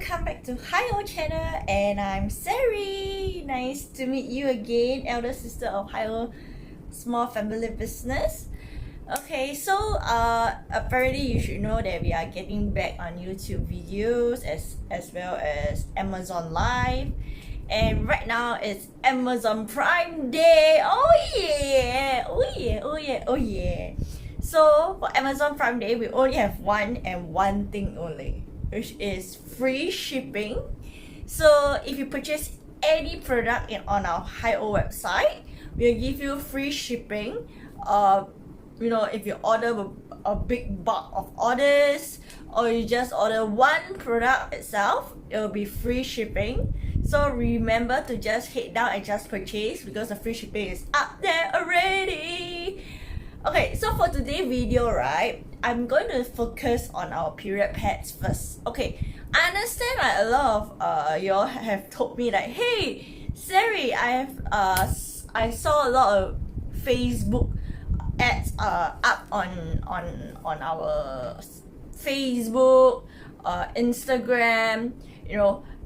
welcome back to HighOh channel, and I'm Sari. Nice to meet you again, elder sister of HighOh Small Family Business. Okay, so apparently you should know that we are getting back on YouTube videos as well as Amazon Live, and right now it's Amazon Prime Day. Oh yeah, oh yeah, oh yeah, oh yeah. So for Amazon Prime Day, we only have one thing only, which is free shipping. So if you purchase any product on our HighOh website, we'll give you free shipping. If you order a big bulk of orders, or you just order one product itself, it will be free shipping. So remember to just head down and just purchase, because the free shipping is up there already. Okay, so for today's video, right, I'm going to focus on our period pads first. Okay, I understand like a lot of y'all have told me like, hey Sari, I saw a lot of Facebook ads up on our Facebook, Instagram.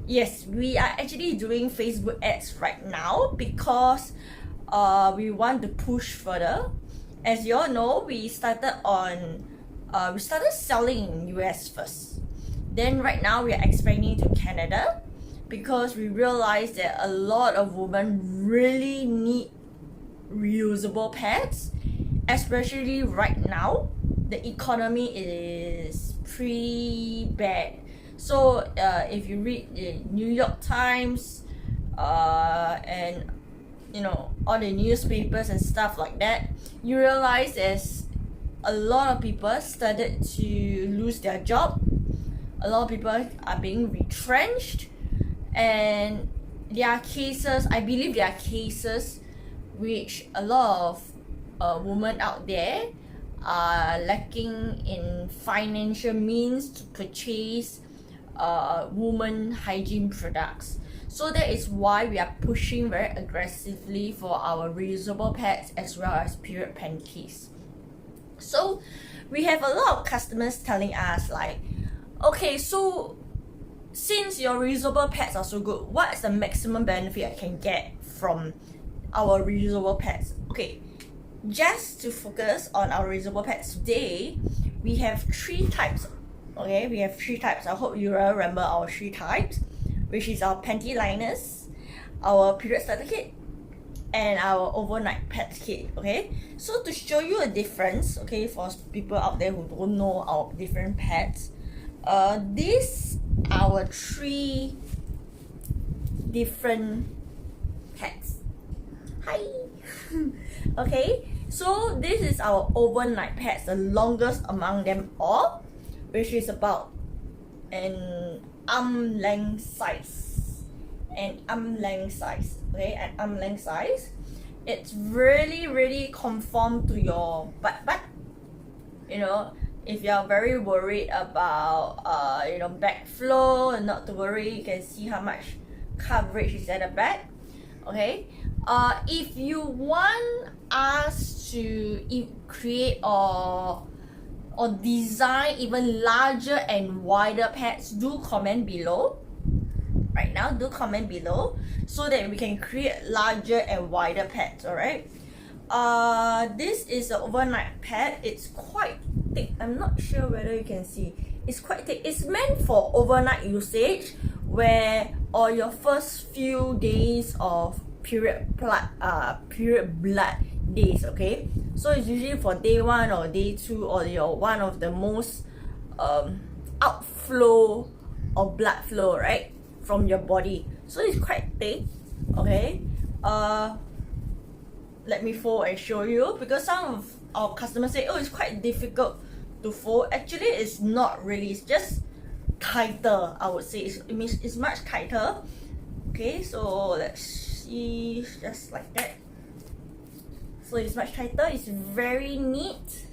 Yes, we are actually doing Facebook ads right now because we want to push further. As you all know, we started selling in US first. Then right now we are expanding to Canada because we realized that a lot of women really need reusable pads, especially right now. The economy is pretty bad. So if you read the New York Times and all the newspapers and stuff like that, you realize there's a lot of people started to lose their job. A lot of people are being retrenched, and I believe there are cases which a lot of women out there are lacking in financial means to purchase women hygiene products. So that is why we are pushing very aggressively for our reusable pads as well as period panties. So we have a lot of customers telling us like, okay, so since your reusable pads are so good, what is the maximum benefit I can get from our reusable pads? Okay, just to focus on our reusable pads today, we have three types. Okay, we have three types. I hope you remember our three types, which is our panty liners, our period starter kit, and our overnight pads kit. Okay, so to show you a difference, okay, for people out there who don't know our different pads, these our three different pads. Hi. Okay, so this is our overnight pads, the longest among them all, which is about an arm length size. Okay, an arm length size. It's really conform to your butt. If you're very worried about backflow, and not to worry, you can see how much coverage is at the back. Okay, if you want us to create or design even larger and wider pads, do comment below. Right now, do comment below so that we can create larger and wider pads. Alright, this is an overnight pad. It's quite thick. I'm not sure whether you can see. It's quite thick. It's meant for overnight usage, where or your first few days of period blood days. Okay, so it's usually for day 1 or day 2, or your one of the most outflow or blood flow, right, from your body. So it's quite thick. Okay, let me fold and show you, because some of our customers say, oh, it's quite difficult to fold. Actually, it's not really. It's just tighter, I would say. It's much tighter. Okay, so let's see, just like that. So it's much tighter. It's very neat.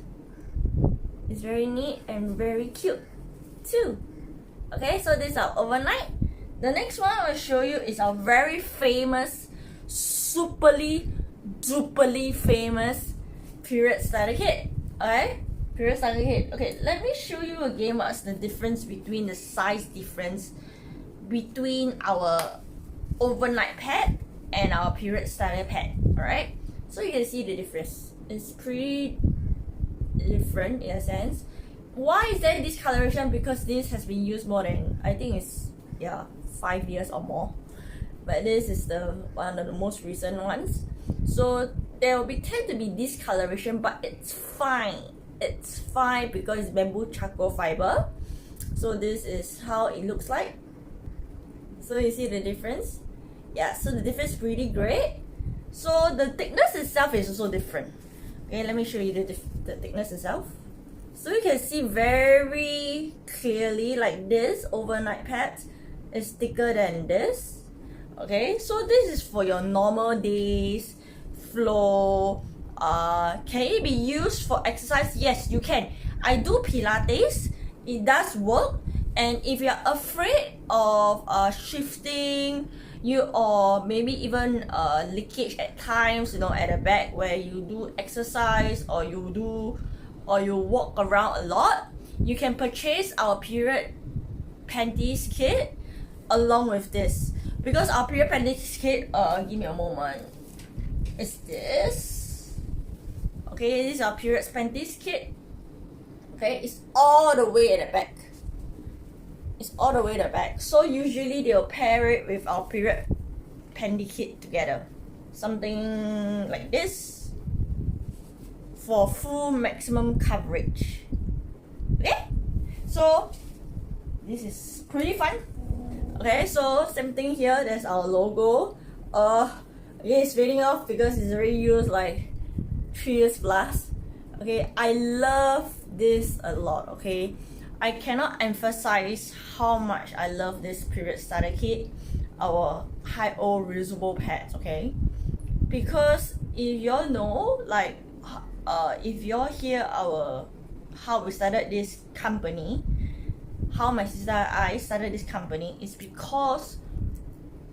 It's very neat and very cute too. Okay, so this is our overnight. The next one I will show you is our very famous, superly duperly famous period starter kit. Okay, period starter kit. Okay, let me show you again what's the difference between the size difference between our overnight pad and our period starter pad. Alright, so you can see the difference. It's pretty different in a sense. Why is there discoloration? Because this has been used more than, I think it's 5 years or more, but this is the one of the most recent ones. So there will tend to be discoloration, but it's fine. It's fine because it's bamboo charcoal fiber. So this is how it looks like. So you see the difference? Yeah, so the difference is pretty great. So the thickness itself is also different. Okay, let me show you the thickness itself. So you can see very clearly, like this overnight pad is thicker than this. Okay, so this is for your normal days flow. Can it be used for exercise? Yes, you can. I do Pilates. It does work. And if you're afraid of shifting you, or maybe even leakage at times, at the back where you do exercise or you walk around a lot, you can purchase our period panties kit along with this. Because our period panties kit, give me a moment, is this. Okay, this is our period panties kit. Okay, it's all the way at the back. It's all the way at the back. So usually they'll pair it with our period panty kit together. Something like this for full maximum coverage. Okay, so this is pretty fun. Okay, so same thing here. There's our logo. Okay, it's fading off because it's already used like 3 years plus. Okay, I love this a lot. Okay, I cannot emphasize how much I love this period starter kit, our HighOh reusable pads. Okay, because if y'all know, like, if y'all hear how we started this company, how my sister and I started this company, is because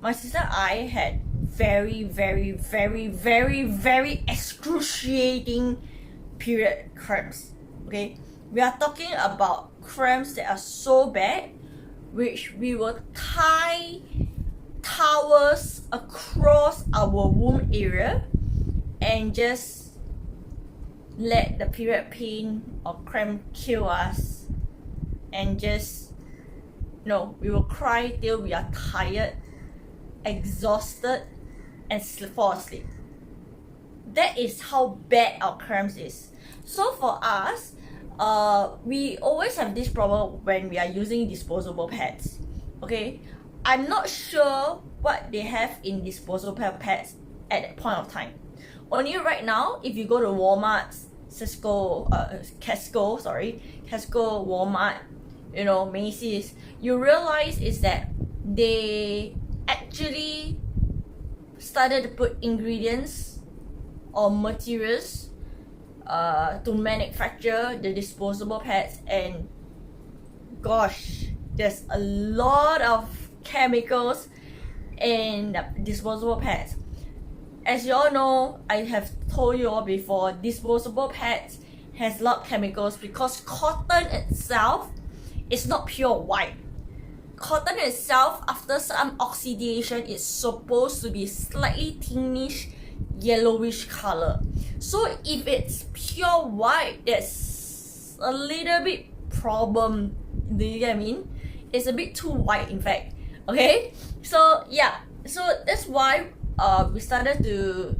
my sister and I had very, very, very, very, very excruciating period cramps. Okay, we are talking about cramps that are so bad, which we will tie towels across our womb area and just let the period pain or cramp kill us, and just we will cry till we are tired, exhausted, and fall asleep. That is how bad our cramps is. So for us, we always have this problem when we are using disposable pads. Okay, I'm not sure what they have in disposable pads at that point of time. Only right now, if you go to Walmart, Costco, Walmart, Macy's, you realize is that they actually started to put ingredients or materials to manufacture the disposable pads, and gosh, there's a lot of chemicals in the disposable pads. As you all know, I have told you all before, disposable pads has a lot of chemicals because cotton itself is not pure white. Cotton itself, after some oxidation, is supposed to be slightly tinnish yellowish color. So if it's pure white, that's a little bit problem. Do you get what I mean? It's a bit too white, in fact. Okay, so yeah, so that's why we started to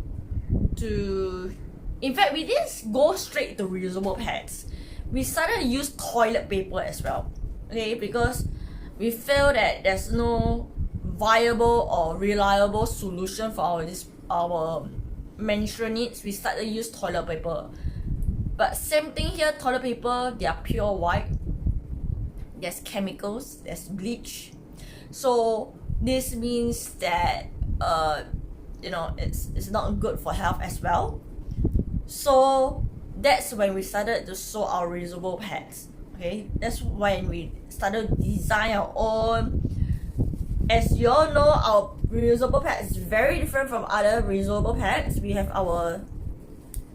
in fact, we didn't go straight to reusable pads. We started to use toilet paper as well. Okay, because we feel that there's no viable or reliable solution for our menstrual needs. We started to use toilet paper. But same thing here, toilet paper, they are pure white. There's chemicals, there's bleach. So this means that it's not good for health as well. So that's when we started to sew our reusable pads. Okay, that's when we started to design our own. As you all know, our reusable pad is very different from other reusable pads. We have our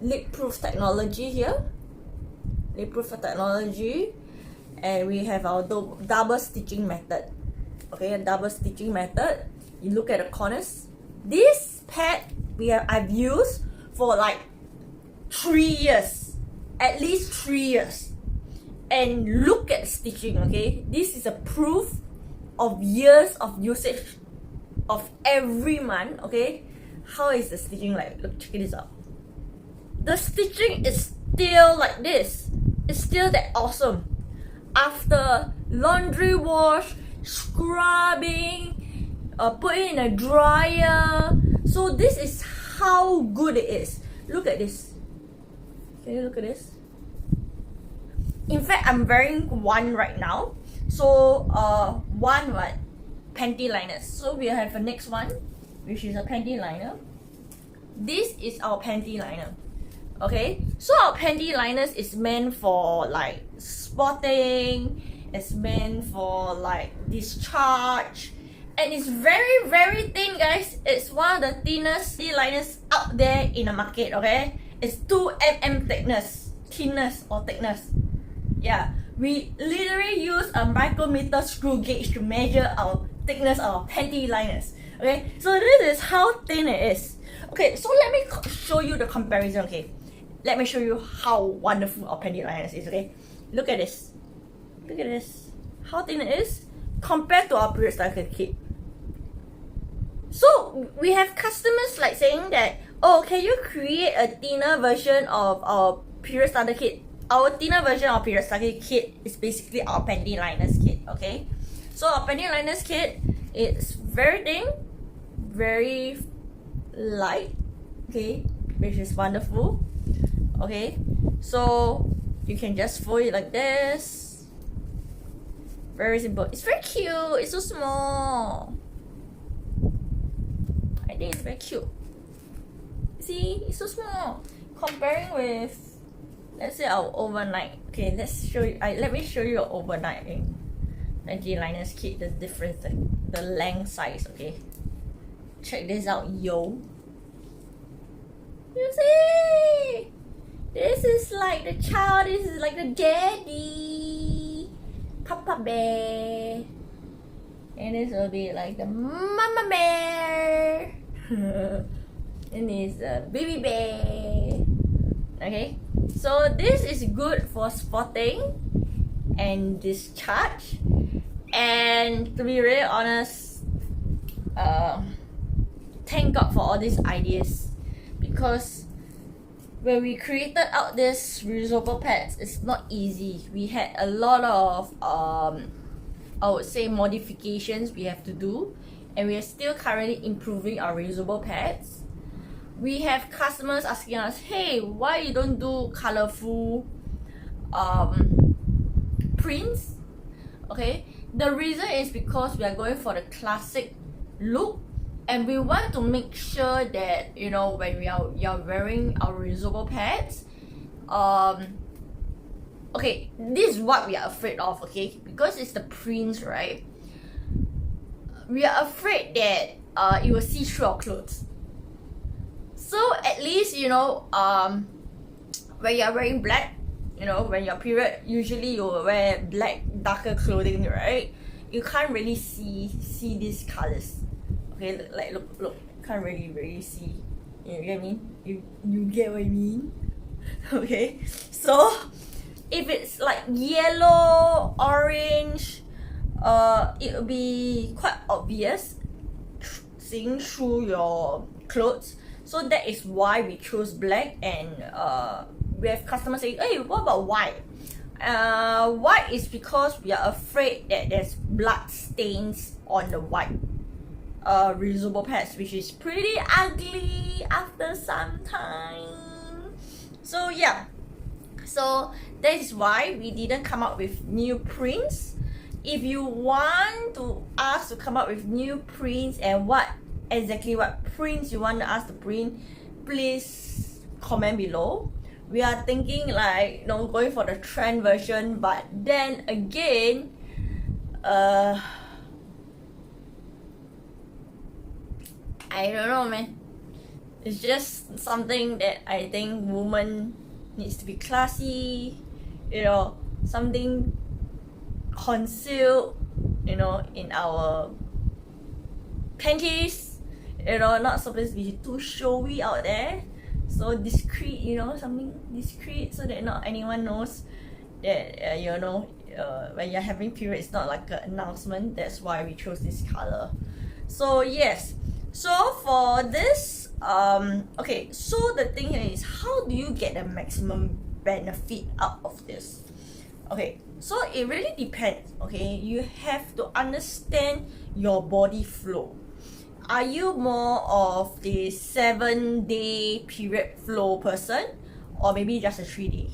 leak-proof technology here, and we have our double stitching method. okay, a double stitching method. You look at the corners. This pad I've used for like 3 years, at least 3 years. And look at the stitching, okay? This is a proof of years of usage of every month, okay? How is the stitching like? Look, check this out. The stitching is still like this. It's still that awesome. After laundry wash, scrubbing, put it in a dryer. So this is how good it is. Look at this. Can you look at this? In fact, I'm wearing one right now. So one panty liners. So we have the next one, which is a panty liner. This is our panty liner. Okay, so our panty liners is meant for like spotting, it's meant for like discharge, and it's very very thin, guys. It's one of the thinnest panty liners out there in the market. Okay, it's 2 mm thickness. Yeah, we literally use a micrometer screw gauge to measure our thickness of our panty liners. Okay, so this is how thin it is. Okay, so let me show you the comparison. Okay, let me show you how wonderful our panty liners is. Okay, look at this. Look at this. How thin it is compared to our period starter kit. So we have customers like saying that, oh, can you create a thinner version of our period starter kit? Our thinner version of period starter kit is basically our panty liners kit. Okay, so our panty liners kit is very thin, very light. Okay, which is wonderful. Okay, so you can just fold it like this. Very simple. It's very cute. It's so small. I think it's very cute. See, it's so small. Comparing with, let's say, our overnight. Okay, let's show you. Let me show you our overnight panty liners kit. The difference, the length size. Okay, check this out, yo. You see? This is like the child, this is like the daddy, Papa Bear. And this will be like the Mama Bear. And this is the Baby Bear. Okay, so this is good for spotting and discharge. And to be really honest, thank God for all these ideas, because when we created out this reusable pads, it's not easy. We had a lot of I would say modifications we have to do, and we are still currently improving our reusable pads. We have customers asking us, hey, why you don't do colorful prints? Okay, the reason is because we are going for the classic look, and we want to make sure that, you know, when you're wearing our reusable pads, okay, this is what we are afraid of. Okay, because it's the prints, right? We are afraid that it will see through our clothes. So at least, you know, when you're wearing black, you know, when your period, usually you will wear black, darker clothing, right? You can't really see these colors. Okay, like look, can't really see. You get what I mean? You get what I mean? Okay, so if it's like yellow, orange, it will be quite obvious seeing through your clothes. So that is why we chose black, and we have customers saying, hey, what about white? White is because we are afraid that there's blood stains on the white reusable pads, which is pretty ugly after some time. So yeah, so that is why we didn't come up with new prints. If you want to us to come up with new prints and what prints you want us to print, please comment below. We are thinking like, you know, going for the trend version, but then again, I don't know, man. It's just something that I think woman needs to be classy, you know, something concealed you know, in our panties, you know, not supposed to be too showy out there. So discreet, you know, something discreet so that not anyone knows that, you know, when you're having period, it's not like an announcement. That's why we chose this color. So yes, so for this, okay, so the thing is, how do you get the maximum benefit out of this? Okay, so it really depends. Okay, you have to understand your body flow. Are you more of the 7-day period flow person, or maybe just a 3-day?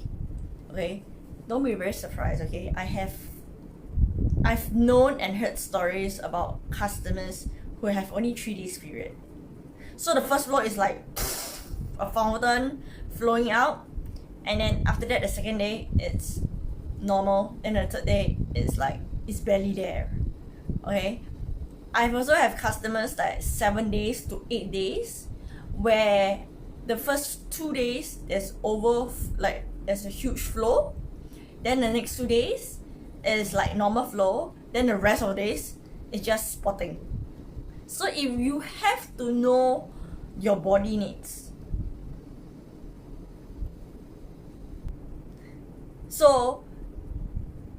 Okay, don't be very surprised. Okay, I've known and heard stories about customers who have only 3 days period. So the first flow is like a fountain flowing out, and then after that, the second day it's normal, and the third day it's like it's barely there. Okay, I've also have customers like 7 days to 8 days, where the first 2 days there's a huge flow, then the next 2 days is like normal flow, then the rest of the days is just spotting. So if you have to know your body needs. So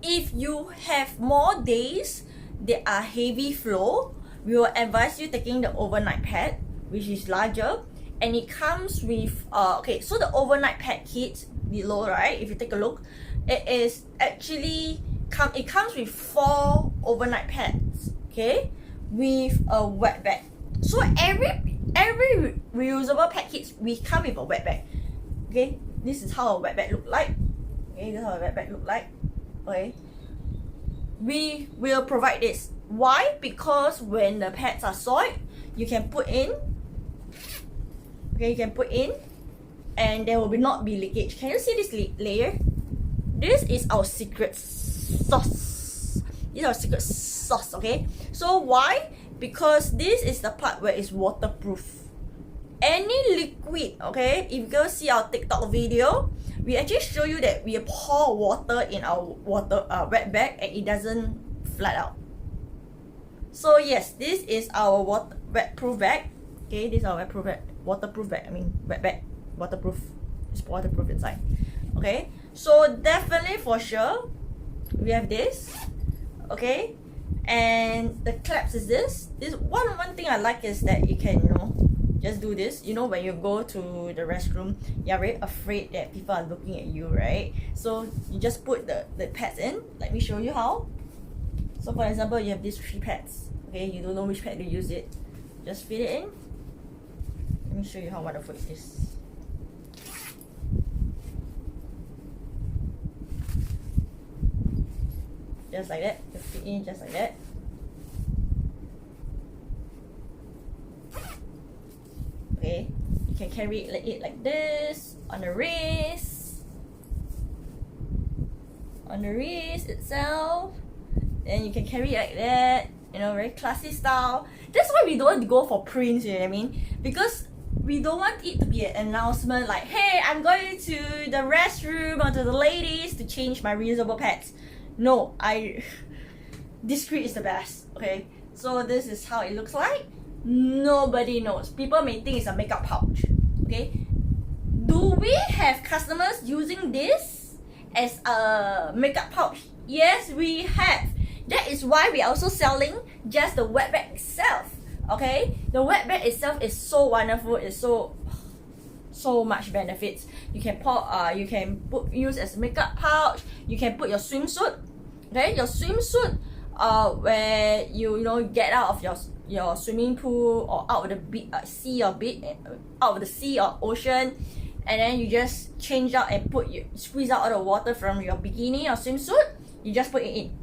if you have more days that are heavy flow, we will advise you taking the overnight pad, which is larger, and it comes with okay, so the overnight pad kit below, right, if you take a look, it comes with 4 overnight pads, okay, with a wet bag. So every reusable pad kits, we come with a wet bag. Okay, this is how a wet bag look like. Okay, this is how a wet bag look like. Okay, we will provide this. Why? Because when the pads are soiled, you can put in. Okay, you can put in, and there will not be leakage. Can you see this layer? This is our secret sauce. This is our secret sauce. Okay, so why? Because this is the part where it's waterproof. Any liquid, okay, if you go see our TikTok video, we actually show you that we pour water in our wet bag and it doesn't flood out. So yes, this is our wetproof bag. Okay, this is our wetproof bag, waterproof bag. I mean wet bag, waterproof. It's waterproof inside. Okay, so definitely for sure, we have this. Okay, and the claps is this. This one thing I like is that you can, you know, just do this. You know, when you go to the restroom, you're very afraid that people are looking at you, right? So you just put the pads in. Let me show you how. So for example, you have these 3 pads. Okay, you don't know which pad to use it. Just fit it in. Let me show you how wonderful it is. Just like that. Just fit in just like that. Okay, you can carry it like this on the wrist. On the wrist itself. Then you can carry it like that. You know, very classy style. That's why we don't want to go for prints, you know what I mean? Because we don't want it to be an announcement like, hey, I'm going to the restroom or to the ladies to change my reusable pads. No, discreet is the best. Okay, so this is how it looks like. Nobody knows. People may think it's a makeup pouch. Okay, do we have customers using this as a makeup pouch? Yes, we have. That is why we are also selling just the wet bag itself. Okay, the wet bag itself is so wonderful. It's so much benefits. You can use as a makeup pouch. You can put your swimsuit. Okay, your swimsuit where you know get out of your swimming pool or out of the out of the sea or ocean, and then you just change out and squeeze out all the water from your bikini or swimsuit. You just put it in.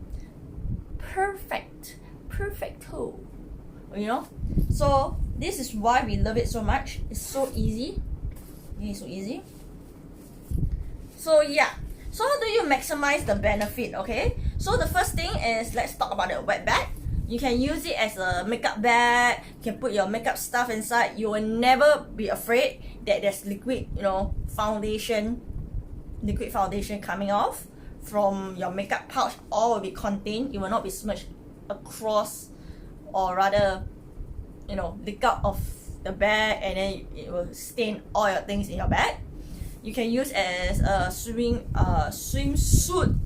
Perfecto. You know, so this is why we love it so much. It's so easy. It's so easy. So yeah, so how do you maximize the benefit? Okay, so the first thing is, let's talk about the wet bag. You can use it as a makeup bag. You can put your makeup stuff inside. You will never be afraid that there's liquid foundation coming off from your makeup pouch. All will be contained. It will not be smudged across, or rather, you know, leak out of the bag, and then it will stain all your things in your bag. You can use as a swimsuit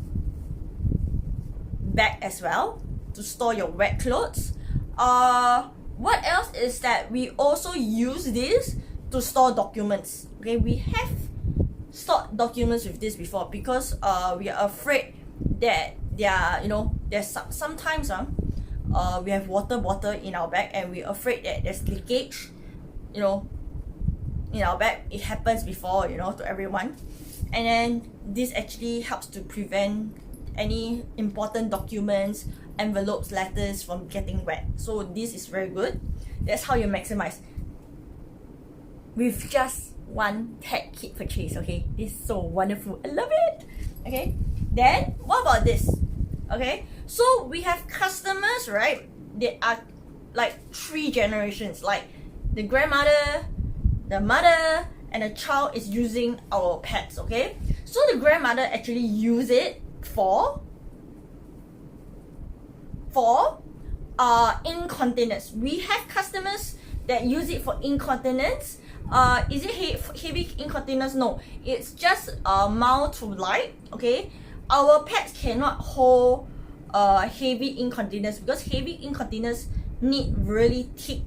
bag as well to store your wet clothes. What else is that we also use this to store documents. Okay, we have stored documents with this before because we are afraid that there's sometimes we have water bottle in our bag and we're afraid that there's leakage, in our bag. It happens before, to everyone, and then this actually helps to prevent any important documents, envelopes, letters from getting wet. So this is very good. That's how you maximize with just one tech kit purchase. Okay, this is so wonderful, I love it. Okay, then what about this? Okay, so we have customers, right, that are like 3 generations, like the grandmother, the mother, and the child is using our pads. Okay, so the grandmother actually use it for incontinence. We have customers that use it for incontinence. Is it heavy incontinence? No, it's just mild to light. Okay, our pads cannot hold heavy incontinence because heavy incontinence need really thick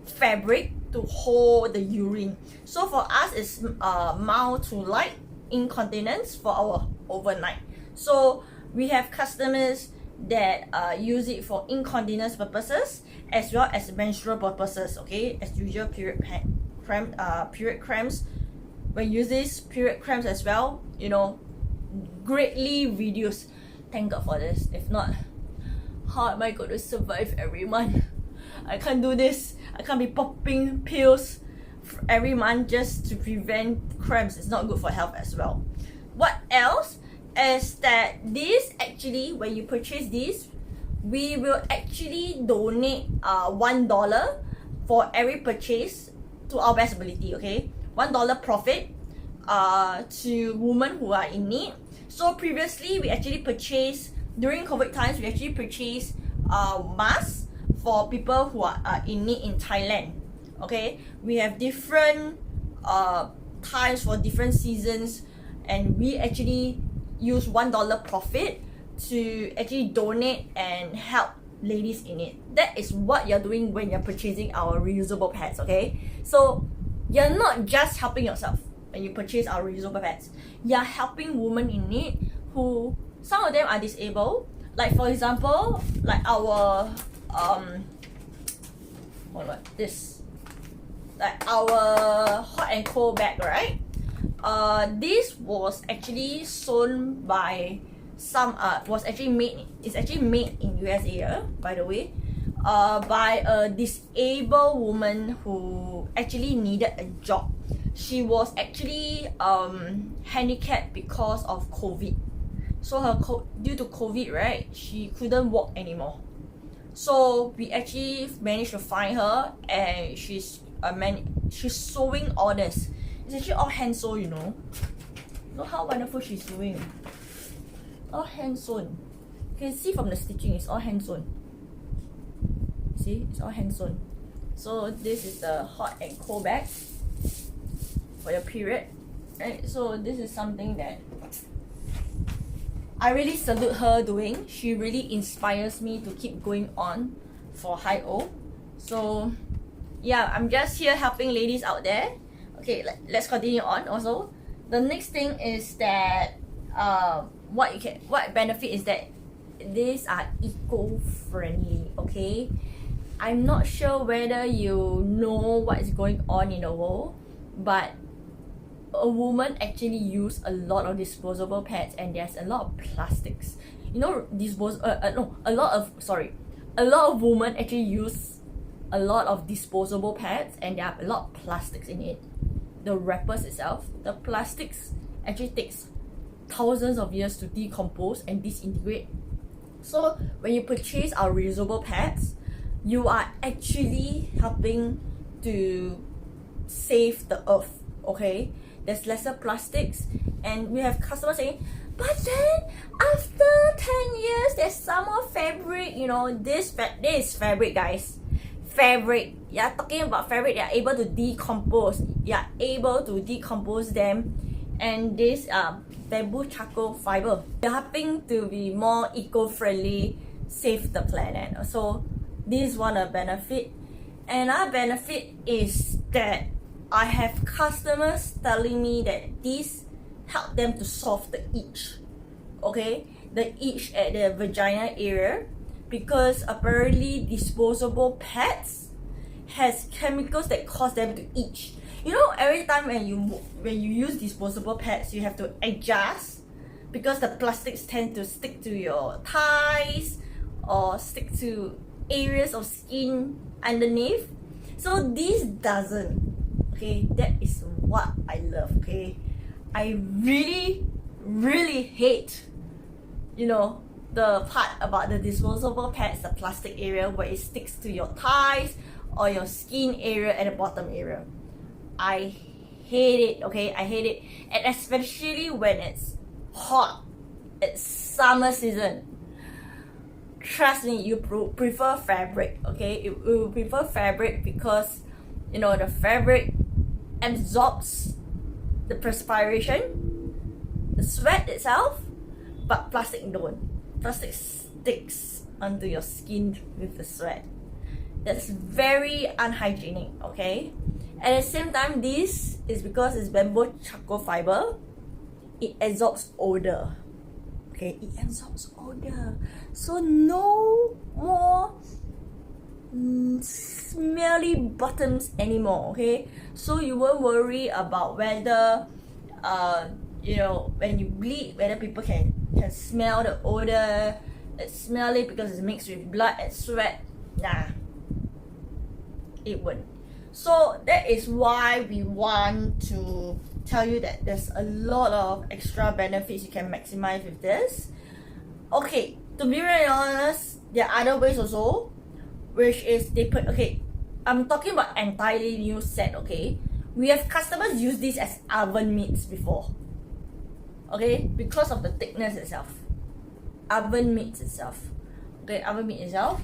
fabric to hold the urine. So for us, it's mild to light incontinence for our overnight. So we have customers that use it for incontinence purposes as well as menstrual purposes. Okay, as usual, period cramps. When you use this period cramps as well, greatly reduce. Thank God for this. If not, how am I going to survive every month? I can't do this. I can't be popping pills every month just to prevent cramps. It's not good for health as well. What else is that this actually, when you purchase this, we will actually donate $1 for every purchase to our best ability. Okay, $1 profit to women who are in need. So previously, we actually purchased, during COVID times, we actually purchased masks for people who are in need in Thailand. Okay, we have different times for different seasons, and we actually use $1 profit to actually donate and help ladies in it. That is what you're doing when you're purchasing our reusable pads. Okay, so you're not just helping yourself when you purchase our reusable pads. You're helping women in need who, some of them are disabled. Like for example, like our this, like our hot and cold bag, right? This was actually sewn by some it's actually made in USA, by the way, by a disabled woman who actually needed a job. She was actually handicapped because of COVID. So due to COVID, right, she couldn't walk anymore. So we actually managed to find her, and she's sewing all this. It's actually all hand sewn, Look how wonderful she's doing. All hand sewn. You can see from the stitching, it's all hand sewn. See, it's all hand sewn. So this is the hot and cold bag for your period, right? So this is something that I really salute her doing. She really inspires me to keep going on for HighOh. So yeah, I'm just here helping ladies out there. Okay, let's continue on. Also, the next thing is that what benefit is that these are eco-friendly. Okay, I'm not sure whether you know what is going on in the world, but a woman actually use a lot of disposable pads, and there's a lot of plastics. A lot of women actually use a lot of disposable pads, and there are a lot of plastics in it. The wrappers itself, the plastics actually takes thousands of years to decompose and disintegrate. So when you purchase our reusable pads, you are actually helping to save the earth. Okay, there's lesser plastics, and we have customers saying, But then after 10 years, there's some more fabric, you know, this is fabric, guys. Fabric, you're talking about fabric, you're able to decompose. You're able to decompose them. And this bamboo charcoal fiber, you're helping to be more eco-friendly, save the planet. So this is one of the benefit. Another benefit is that I have customers telling me that this help them to solve the itch. Okay, the itch at the vagina area, because apparently disposable pads has chemicals that cause them to itch. You know, every time when you use disposable pads, you have to adjust because the plastics tend to stick to your thighs or stick to areas of skin underneath. So this doesn't. Okay, that is what I love. Okay, I really hate, you know, the part about the disposable pads, the plastic area where it sticks to your thighs or your skin area at the bottom area. I hate it. Okay, I hate it, and especially when it's hot, it's summer season. Trust me, you prefer fabric. Okay, you prefer fabric because, you know, the fabric absorbs the perspiration, the sweat itself, but plastic don't. Plastic sticks onto your skin with the sweat. That's very unhygienic, okay? At the same time, this is because it's bamboo charcoal fiber, it absorbs odor. Okay, it absorbs odor. So no more smelly bottoms anymore. Okay, so you won't worry about whether you know, when you bleed, whether people can smell the odor. It's smelly because it's mixed with blood and sweat. Nah, it won't. So that is why we want to tell you that there's a lot of extra benefits you can maximize with this. Okay, to be very honest, there are other ways also, which is they put, okay, I'm talking about entirely new set. Okay, we have customers use this as oven mitts before. Okay, because of the thickness itself. Oven mitts itself. Okay, oven mitt itself.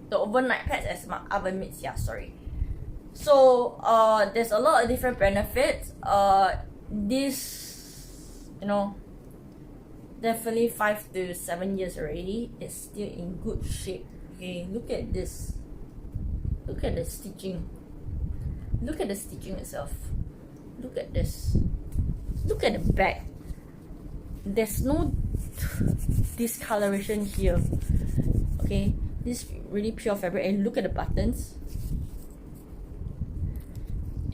The overnight pads as my oven mitts. Yeah, sorry. So there's a lot of different benefits. This, you know, definitely 5 to 7 years already. It's still in good shape. Okay, look at this. Look at the stitching. Look at the stitching itself. Look at this. Look at the back. There's no discoloration here. Okay, this is really pure fabric, and look at the buttons.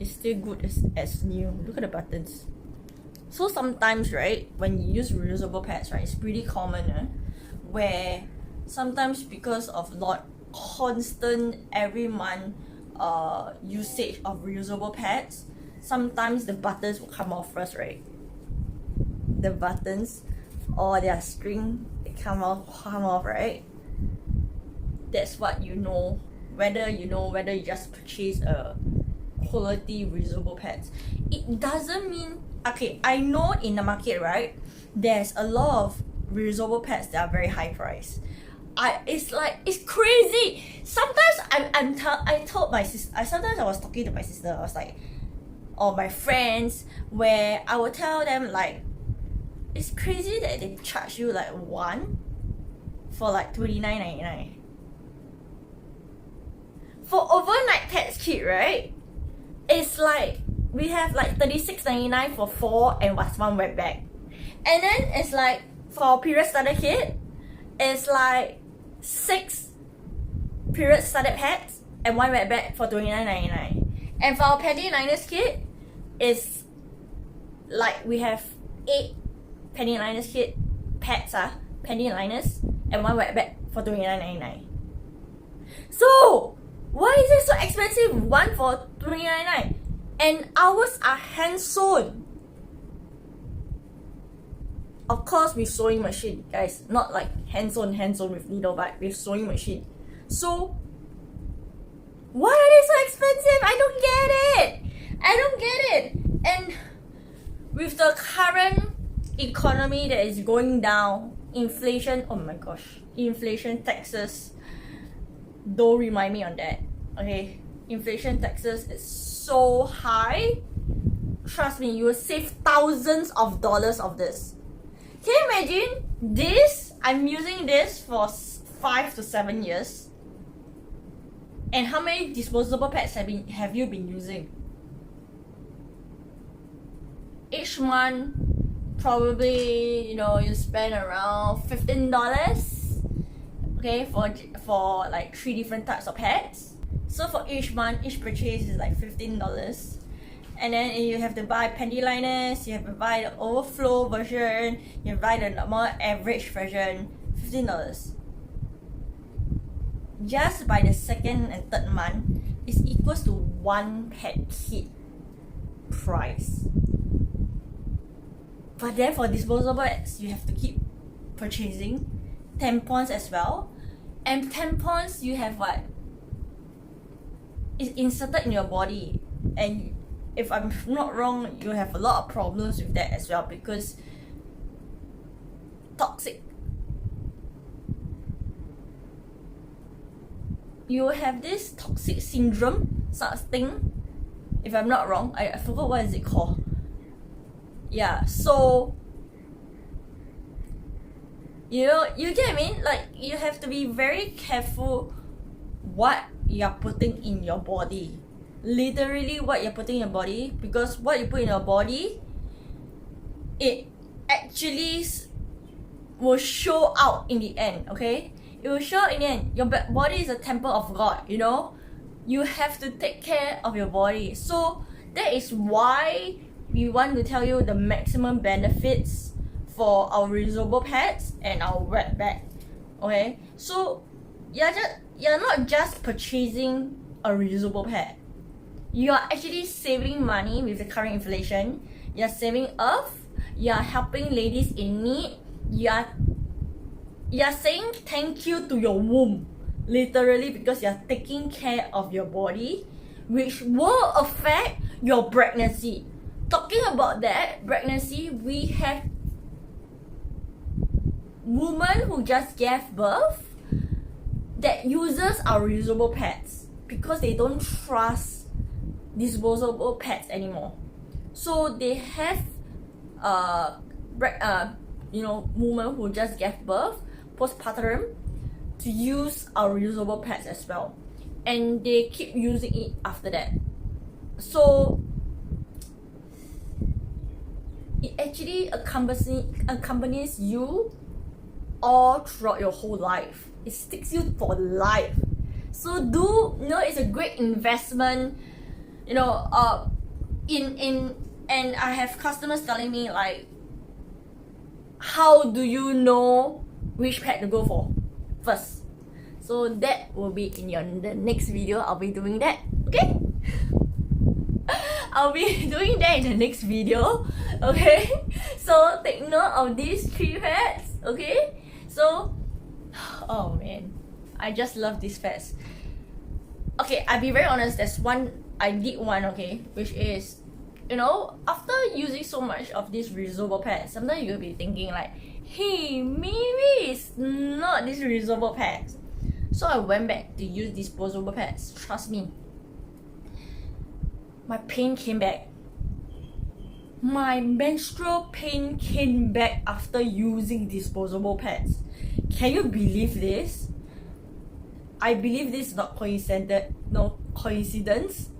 It's still good as new. Look at the buttons. So sometimes, right, when you use reusable pads, right, it's pretty common where sometimes because of constant every month usage of reusable pads, sometimes the buttons will come off first, right? The buttons or their string, they come off, right? That's what you know whether you just purchase a quality reusable pads. It doesn't mean, okay, I know in the market, right, there's a lot of reusable pads that are very high price. It's crazy. Sometimes I told my sister, sometimes I was talking to my sister, I was like, or my friends, where I would tell them like, it's crazy that they charge you like one for like $29.99. For overnight pads kit, right, it's like we have like $36.99 for 4 and what's one wetbag. And then it's like for period starter kit, it's like 6 period starter pads and 1 wetbag for $29.99. And for our panty liners kit, it's like we have 8 panty liners kit pads, panty liners, and 1 wetbag for $29.99. So why is it so expensive? One for $29.99, and ours are hand sewn. Of course, with sewing machine, guys. Not like hand sewn with needle, but with sewing machine. So why are they so expensive? I don't get it. And with the current economy that is going down, inflation, oh my gosh, inflation taxes, don't remind me on that, okay? Inflation taxes is so high. Trust me, you will save thousands of dollars of this. Can you imagine this? I'm using this for 5 to 7 years. And how many disposable pads have you been using? Each month, probably, you spend around $15, okay, for like 3 different types of pads. So for each month, each purchase is like $15. And then you have to buy panty liners, you have to buy the overflow version, you buy the more average version, $15. Just by the second and third month is equals to 1 pad kit price. But then for disposable pads, you have to keep purchasing tampons as well. And tampons, you have what? It's inserted in your body, and if I'm not wrong, you have a lot of problems with that as well because toxic. You have this toxic syndrome, such thing. If I'm not wrong, I forgot what is it called. Yeah, so you get what I mean? Like, you have to be very careful what you're putting in your body. Literally what you're putting in your body, because what you put in your body, it actually will show out in the end, okay? It will show in the end. Your body is a temple of God, You have to take care of your body. So that is why we want to tell you the maximum benefits for our reusable pads and our wet bag, okay? So you're not just purchasing a reusable pad. You are actually saving money with the current inflation. You're saving earth. You're helping ladies in need. You're saying thank you to your womb, literally, because you're taking care of your body, which will affect your pregnancy. Talking about that pregnancy, we have women who just gave birth that uses our reusable pads because they don't trust disposable pads anymore. So they have women who just gave birth postpartum to use our reusable pads as well, and they keep using it after that. So it actually accompanies you all throughout your whole life. It sticks you for life. So it's a great investment. And I have customers telling me like, how do you know which pad to go for first? So that will be in the next video. I'll be doing that, okay? I'll be doing that in the next video, okay? So take note of these 3 pads, okay? So, oh man, I just love these pads. Okay, I'll be very honest, I did one, okay, which is, after using so much of this reusable pads, sometimes you'll be thinking like, hey, maybe it's not this reusable pads. So I went back to use disposable pads. Trust me, my pain came back. My menstrual pain came back after using disposable pads. Can you believe this? I believe this is not coincidence.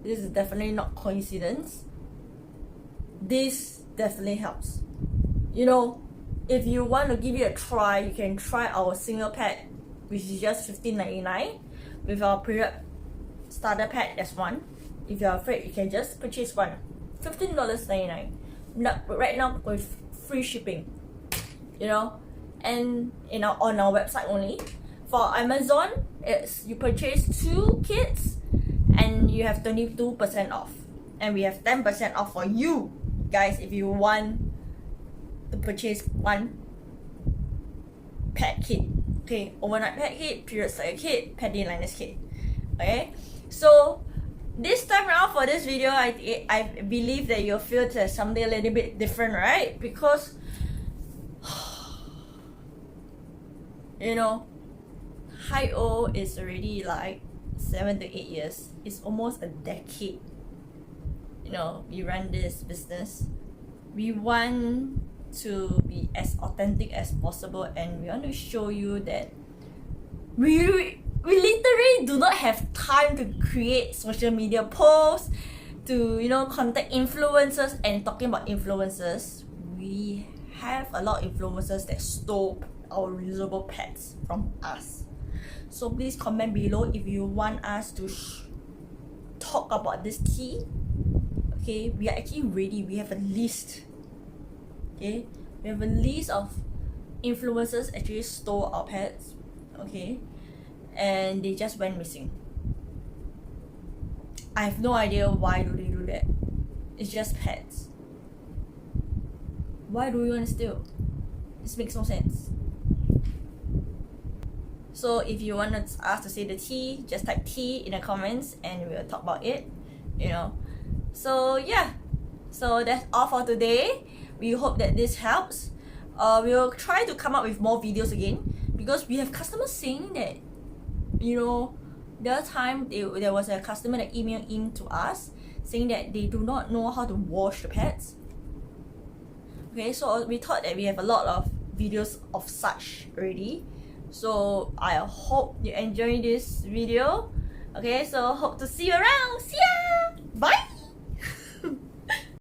This is definitely not coincidence. This definitely helps. If you want to give it a try, you can try our single pad, which is just $15.99. With our period starter pad, that's one. If you're afraid, you can just purchase one. $15.99. Right now with free shipping. And on our website only. For Amazon, it's you purchase 2 kits and you have 22% off. And we have 10% off for you guys if you want to purchase 1 pad kit. Okay, overnight pad kit, period starter kit, panty liners kit. Okay, so this time around for this video, I believe that you'll feel there's something a little bit different, right? Because You know, HighOh is already like 7 to 8 years. It's almost a decade. You know, we run this business. We want to be as authentic as possible, and we want to show you that we literally do not have time to create social media posts, to, you know, contact influencers. And talking about influencers, we have a lot of influencers that stole our reusable pads from us. So please comment below if you want us to talk about this tea. Okay, we are actually ready. We have a list. Okay, we have a list of influencers actually stole our pads. Okay, and they just went missing. I have no idea why do they do that. It's just pads. Why do we want to steal? This makes no sense. So if you want us to say the tea, just type tea in the comments and we'll talk about it, you know. So yeah, so that's all for today. We hope that this helps. We'll try to come up with more videos again, because we have customers saying that, you know, the other time there was a customer that emailed in to us saying that they do not know how to wash the pads. Okay, so we thought that we have a lot of videos of such already. So I hope you enjoy this video. Okay, so hope to see you around. See ya! Bye!